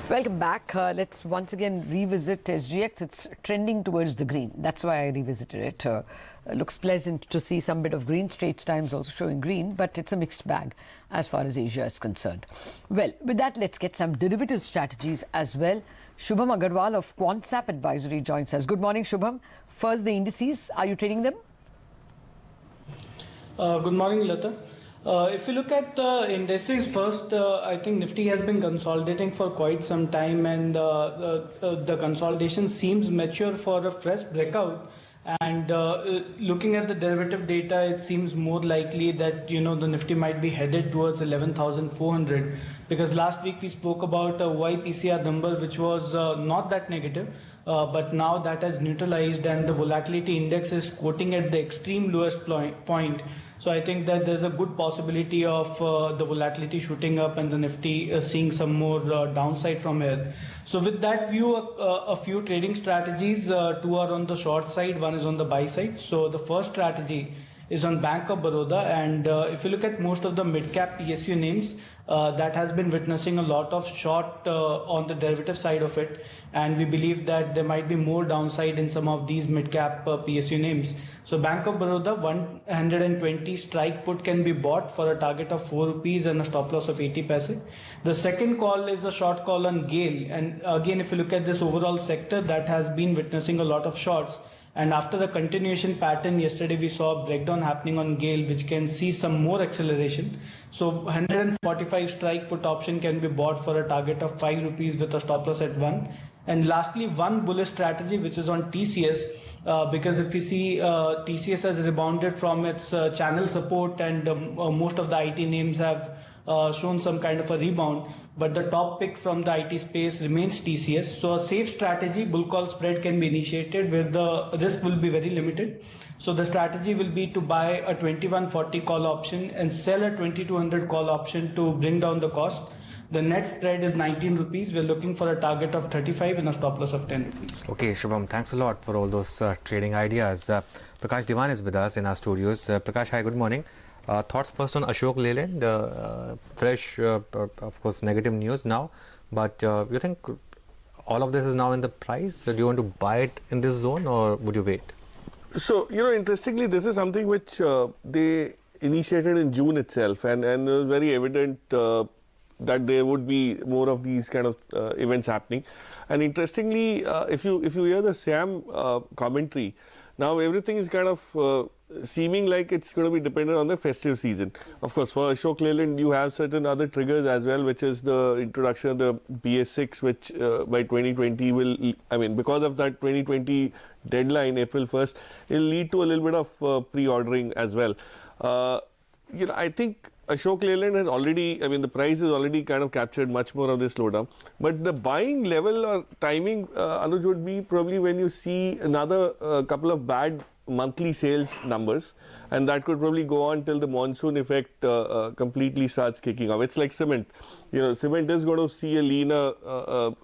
Welcome back. Let's once again revisit SGX. It's trending towards the green. That's why I revisited it. Looks pleasant to see some bit of green. Straits Times also showing green, but it's a mixed bag as far as Asia is concerned. Well, with that, let's get some derivative strategies as well. Shubham Agarwal of QuantSap Advisory joins us. Good morning, Shubham. First, the indices. Are you trading them? Good morning, Lata. If you look at the indices first, I think Nifty has been consolidating for quite some time, and the consolidation seems mature for a fresh breakout. And looking at the derivative data, it seems more likely that the Nifty might be headed towards 11,400, because last week we spoke about a YPCR number which was not that negative. But now that has neutralized and the volatility index is quoting at the extreme lowest point. So I think that there's a good possibility of the volatility shooting up and the Nifty seeing some more downside from here. So with that view, a few trading strategies, two are on the short side, one is on the buy side. So the first strategy is on Bank of Baroda, and if you look at most of the mid-cap PSU names, that has been witnessing a lot of short on the derivative side of it, and we believe that there might be more downside in some of these mid-cap PSU names. So Bank of Baroda 120 strike put can be bought for a target of 4 rupees and a stop loss of 80 paise. The second call is a short call on GAIL, and again if you look at this overall sector, that has been witnessing a lot of shorts. And after the continuation pattern, yesterday we saw a breakdown happening on GAIL, which can see some more acceleration. So 145 strike put option can be bought for a target of 5 rupees with a stop loss at 1. And lastly, one bullish strategy, which is on TCS, because if you see TCS has rebounded from its channel support, and most of the IT names have shown some kind of a rebound, but the top pick from the IT space remains TCS. So a safe strategy, bull call spread can be initiated where the risk will be very limited. So the strategy will be to buy a 2140 call option and sell a 2200 call option to bring down the cost. The net spread is 19 rupees. We're looking for a target of 35 and a stop loss of 10 rupees. Okay, Shubham, thanks a lot for all those trading ideas. Prakash Diwan is with us in our studios. Prakash, hi, good morning. Thoughts first on Ashok Leyland, fresh, of course, negative news now, but you think all of this is now in the price? Do you want to buy it in this zone or would you wait? So, interestingly, this is something which they initiated in June itself, and it was very evident that there would be more of these kind of events happening. And interestingly, if you hear the SAM commentary, now everything is kind of seeming like it's going to be dependent on the festive season. Of course, for Ashok Leyland, you have certain other triggers as well, which is the introduction of the BS6, which by 2020 will, because of that 2020 deadline, April 1st, it will lead to a little bit of pre-ordering as well. I think Ashok Leyland has already, the price has already kind of captured much more of this slowdown. But the buying level or timing, Anuj, would be probably when you see another couple of bad monthly sales numbers, and that could probably go on till the monsoon effect completely starts kicking off. It's like cement. Cement is going to see a leaner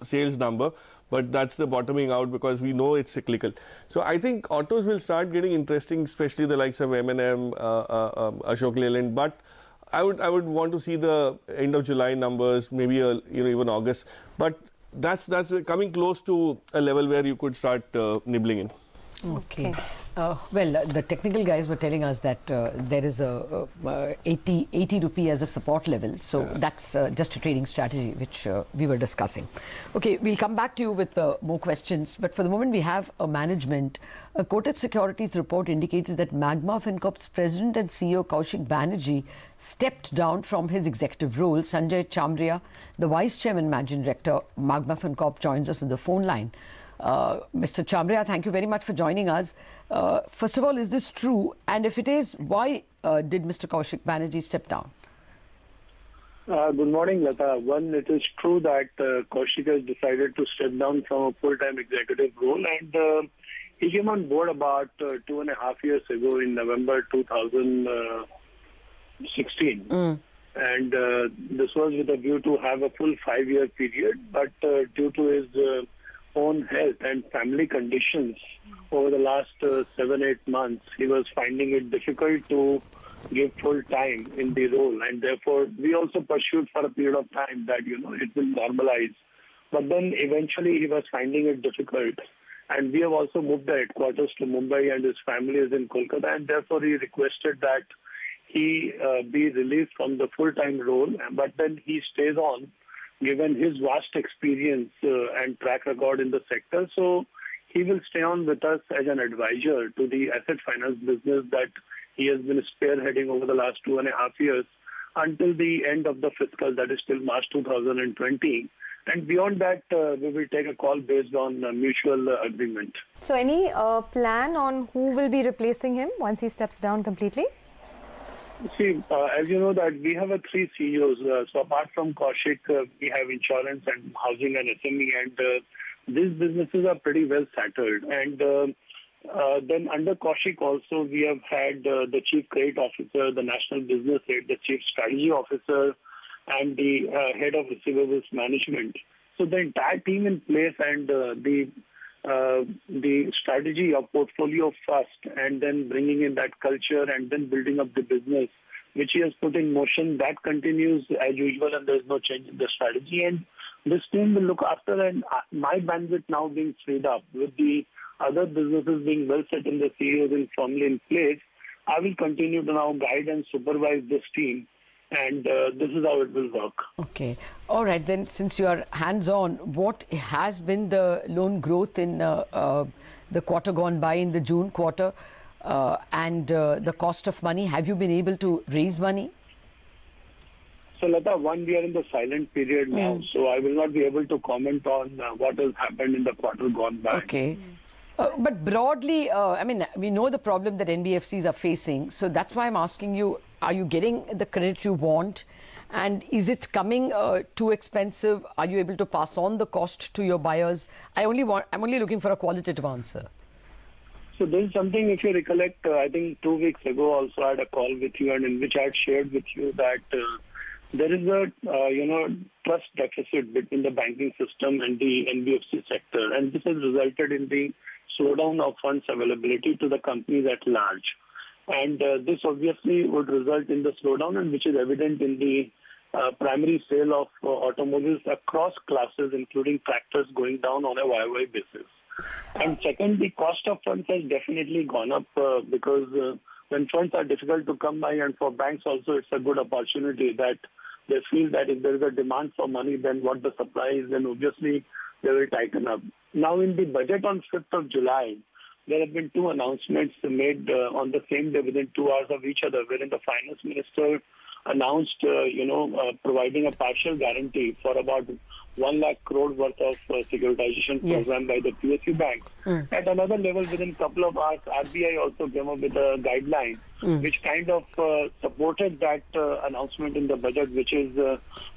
sales number, but that's the bottoming out because we know it's cyclical. So I think autos will start getting interesting, especially the likes of M&M, Ashok Leyland. But I would want to see the end of July numbers, maybe even August. But that's coming close to a level where you could start nibbling in. Okay. Well, the technical guys were telling us that there is a 80 rupee as a support level. So yeah, that's just a trading strategy which we were discussing. Okay, we'll come back to you with more questions. But for the moment, we have a management. A Kotak Securities report indicates that Magma Fincorp's president and CEO Kaushik Banerjee stepped down from his executive role. Sanjay Chamria, the vice chairman managing director, Magma Fincorp, joins us on the phone line. Mr. Chamria, thank you very much for joining us. First of all, is this true? And if it is, why did Mr. Kaushik Banerjee step down? Good morning, Lata. One, it is true that Kaushik has decided to step down from a full-time executive role, and he came on board about 2.5 years ago in November 2016. And this was with a view to have a full 5-year period, but due to his own health and family conditions over the last 7-8 months, he was finding it difficult to give full time in the role, and therefore we also pursued for a period of time that it will normalize But then eventually he was finding it difficult. And we have also moved the headquarters to Mumbai, and his family is in Kolkata, and therefore he requested that he be released from the full-time role, but then he stays on, given his vast experience and track record in the sector. So he will stay on with us as an advisor to the asset finance business that he has been spearheading over the last 2.5 years until the end of the fiscal, that is till March 2020. And beyond that, we will take a call based on mutual agreement. So any plan on who will be replacing him once he steps down completely? See, as you know that we have 3 CEOs. So apart from Kaushik, we have insurance and housing and SME, and these businesses are pretty well settled. And then under Kaushik also, we have had the Chief Credit Officer, the National Business Head, the Chief Strategy Officer, and the Head of Receivables Management. So the entire team in place, and the strategy of portfolio first, and then bringing in that culture, and then building up the business, which he has put in motion, that continues as usual, and there is no change in the strategy. And this team will look after, and my bandwidth now being freed up with the other businesses being well set in the CEOs and firmly in place, I will continue to now guide and supervise this team. And this is how it will work. Okay. All right. Then, since you are hands-on, what has been the loan growth in the quarter gone by, in the June quarter, and the cost of money? Have you been able to raise money? So, Lata, we are in the silent period now, so I will not be able to comment on what has happened in the quarter gone by. Okay. But broadly, I mean, we know the problem that NBFCs are facing. So that's why I'm asking you, are you getting the credit you want? And is it coming too expensive? Are you able to pass on the cost to your buyers? I'm only looking for a qualitative answer. So this is something, if you recollect, I think 2 weeks ago also I had a call with you, and in which I had shared with you that there is a trust deficit between the banking system and the NBFC sector, and this has resulted in the slowdown of funds availability to the companies at large. And this obviously would result in the slowdown, and which is evident in the primary sale of automobiles across classes, including tractors, going down on a YOY basis. And second, the cost of funds has definitely gone up because when funds are difficult to come by, and for banks also it's a good opportunity that they feel that if there is a demand for money, then what the supply is, then obviously they will tighten up. Now in the budget on 5th of July, there have been 2 announcements made on the same day within 2 hours of each other, wherein the finance minister announced, providing a partial guarantee for about 1 lakh crore worth of securitization program by the PSU banks. At another level, within a couple of hours, RBI also came up with a guideline which kind of supported that announcement in the budget, which is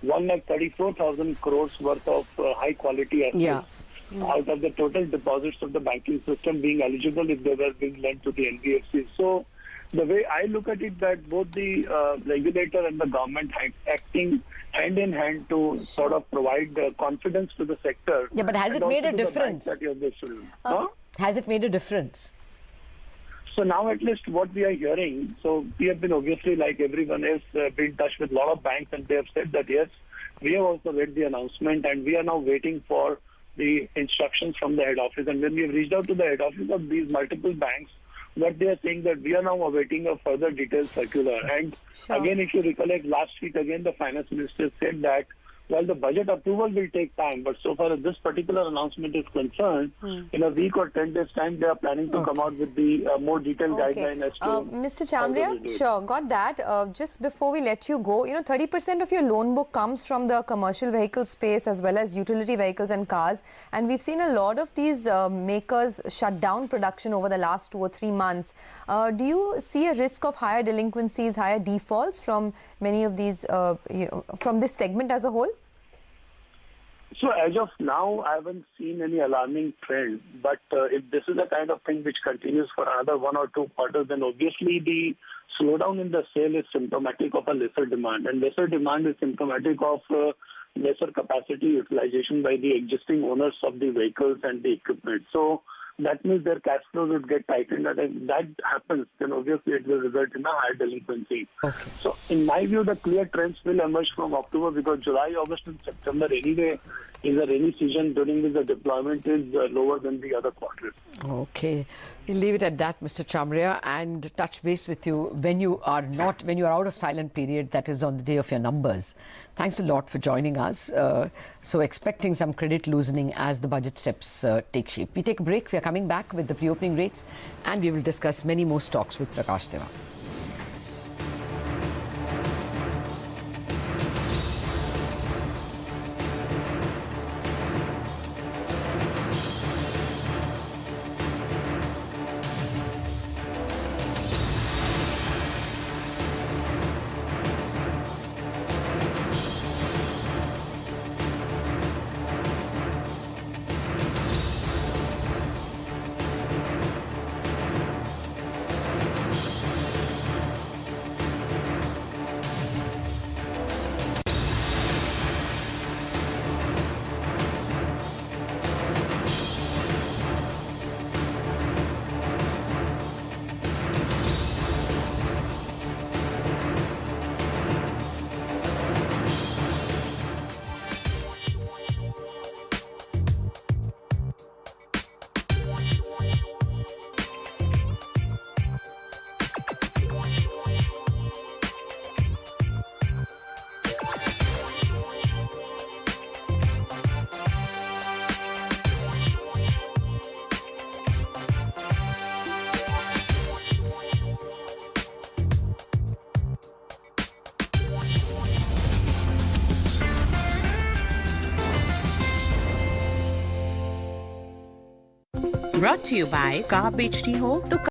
1,34,000 crores worth of high quality assets out of the total deposits of the banking system being eligible if they were being lent to the NBFCs. So the way I look at it, that both the regulator and the government acting hand in hand to sort of provide confidence to the sector. Yeah, but has it made a difference? Has it made a difference? So now at least what we are hearing, so we have been obviously, like everyone else, been in touch with a lot of banks, and they have said that yes, we have also read the announcement, and we are now waiting for the instructions from the head office. And when we have reached out to the head office of these multiple banks, what they are saying that we are now awaiting a further detailed circular. And again, if you recollect, last week again the finance minister said that while the budget approval will take time, but so far as this particular announcement is concerned, in a week or 10 days time, they are planning to come out with the more detailed guideline as to Mr. Chamria, sure, got that. Just before we let you go, 30% of your loan book comes from the commercial vehicle space as well as utility vehicles and cars. And we've seen a lot of these makers shut down production over the last 2 or 3 months. Do you see a risk of higher delinquencies, higher defaults from many of these, from this segment as a whole? So as of now, I haven't seen any alarming trend. But if this is the kind of thing which continues for another 1 or 2 quarters, then obviously the slowdown in the sale is symptomatic of a lesser demand. And lesser demand is symptomatic of lesser capacity utilization by the existing owners of the vehicles and the equipment. So that means their cash flows would get tightened. And if that happens, then obviously it will result in a higher delinquency. So in my view, the clear trends will emerge from October, because July, August and September anyway, in the rainy season, during which the deployment is lower than the other quarters. Okay, we'll leave it at that, Mr. Chamria, and touch base with you when you are out of silent period, that is on the day of your numbers. Thanks a lot for joining us. So expecting some credit loosening as the budget steps take shape. We take a break. We are coming back with the pre-opening rates, and we will discuss many more stocks with Prakash Deva. Brought to you by car बेचनी हो तो